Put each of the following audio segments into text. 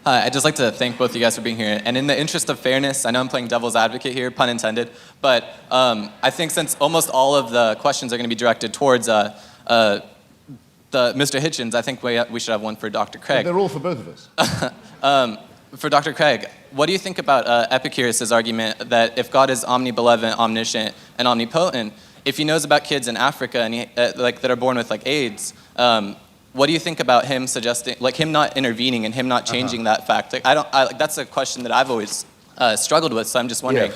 Hi, I'd just like to thank both of you guys for being here. And in the interest of fairness, I know I'm playing devil's advocate here, pun intended, but I think since almost all of the questions are going to be directed towards Mr. Hitchens, I think we should have one for Dr. Craig. They're all for both of us. For Dr. Craig, what do you think about Epicurus' argument that if God is omnibenevolent, omniscient, and omnipotent, if he knows about kids in Africa and that are born with AIDS, what do you think about him suggesting, him not intervening and him not changing that fact? That's a question that I've always struggled with. So I'm just wondering,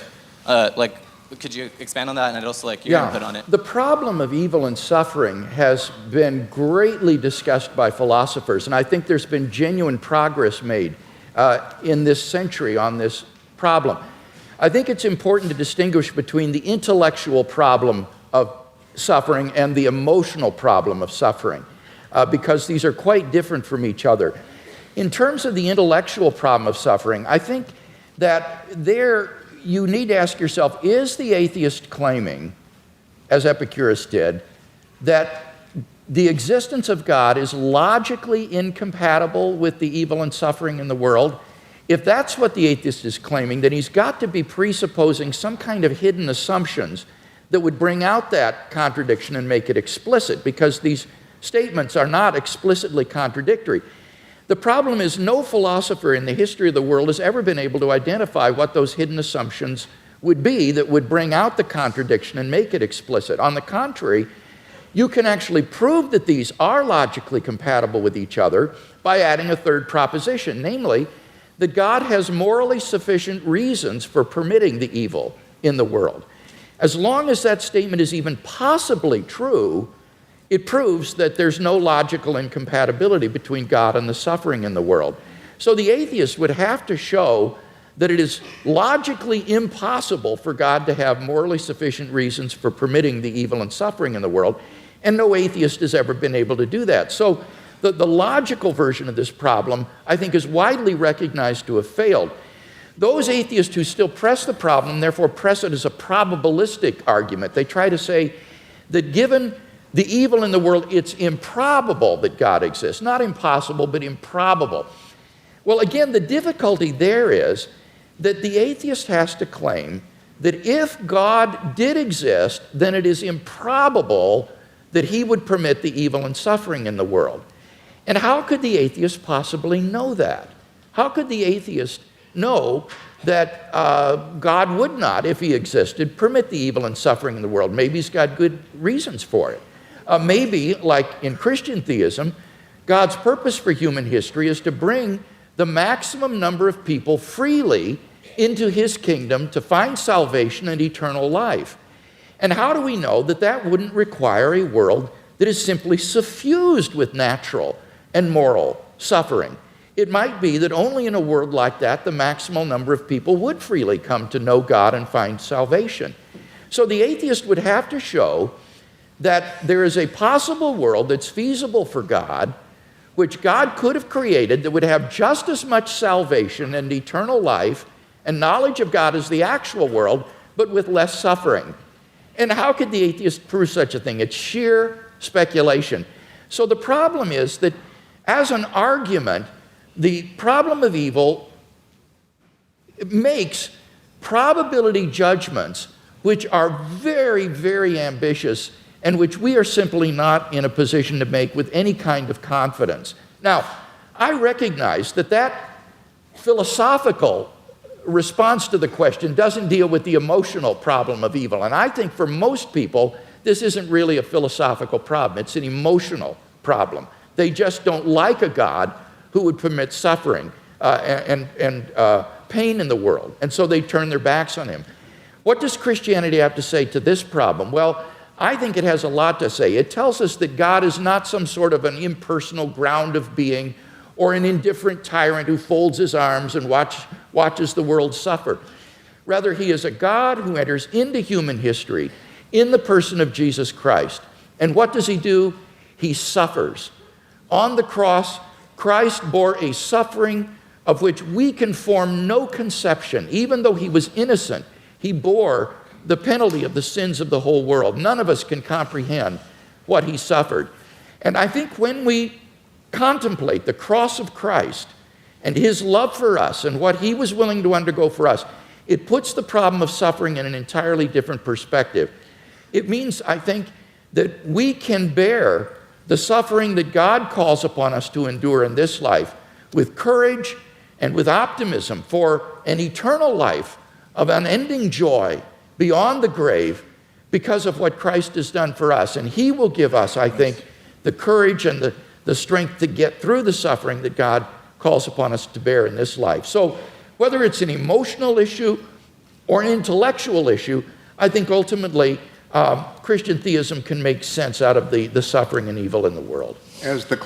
could you expand on that, and I'd also like your input on it? The problem of evil and suffering has been greatly discussed by philosophers, and I think there's been genuine progress made in this century on this problem. I think it's important to distinguish between the intellectual problem of suffering and the emotional problem of suffering. Because these are quite different from each other. In terms of the intellectual problem of suffering, I think that there you need to ask yourself, is the atheist claiming, as Epicurus did, that the existence of God is logically incompatible with the evil and suffering in the world? If that's what the atheist is claiming, then he's got to be presupposing some kind of hidden assumptions that would bring out that contradiction and make it explicit, because these statements are not explicitly contradictory. The problem is no philosopher in the history of the world has ever been able to identify what those hidden assumptions would be that would bring out the contradiction and make it explicit. On the contrary, you can actually prove that these are logically compatible with each other by adding a third proposition, namely that God has morally sufficient reasons for permitting the evil in the world. As long as that statement is even possibly true, it proves that there's no logical incompatibility between God and the suffering in the world. So the atheist would have to show that it is logically impossible for God to have morally sufficient reasons for permitting the evil and suffering in the world, and no atheist has ever been able to do that. So the logical version of this problem, I think, is widely recognized to have failed. Those atheists who still press the problem, therefore press it as a probabilistic argument. They try to say that given the evil in the world, it's improbable that God exists. Not impossible, but improbable. Well, again, the difficulty there is that the atheist has to claim that if God did exist, then it is improbable that he would permit the evil and suffering in the world. And how could the atheist possibly know that? How could the atheist know that God would not, if he existed, permit the evil and suffering in the world? Maybe he's got good reasons for it. Maybe, like in Christian theism, God's purpose for human history is to bring the maximum number of people freely into his kingdom to find salvation and eternal life. And how do we know that that wouldn't require a world that is simply suffused with natural and moral suffering? It might be that only in a world like that, the maximal number of people would freely come to know God and find salvation. So the atheist would have to show that there is a possible world that's feasible for God, which God could have created, that would have just as much salvation and eternal life and knowledge of God as the actual world, but with less suffering. And how could the atheist prove such a thing? It's sheer speculation. So the problem is that as an argument, the problem of evil makes probability judgments which are very, very ambitious and which we are simply not in a position to make with any kind of confidence. Now, I recognize that that philosophical response to the question doesn't deal with the emotional problem of evil, and I think for most people, this isn't really a philosophical problem. It's an emotional problem. They just don't like a God who would permit suffering and pain in the world, and so they turn their backs on him. What does Christianity have to say to this problem? Well, I think it has a lot to say. It tells us that God is not some sort of an impersonal ground of being or an indifferent tyrant who folds his arms and watches the world suffer. Rather, he is a God who enters into human history in the person of Jesus Christ. And what does he do? He suffers. On the cross, Christ bore a suffering of which we can form no conception. Even though he was innocent, he bore the penalty of the sins of the whole world. None of us can comprehend what he suffered. And I think when we contemplate the cross of Christ and his love for us and what he was willing to undergo for us, it puts the problem of suffering in an entirely different perspective. It means, I think, that we can bear the suffering that God calls upon us to endure in this life with courage and with optimism for an eternal life of unending joy beyond the grave because of what Christ has done for us. And he will give us, I think, the courage and the strength to get through the suffering that God calls upon us to bear in this life. So whether it's an emotional issue or an intellectual issue, I think ultimately Christian theism can make sense out of the suffering and evil in the world. As the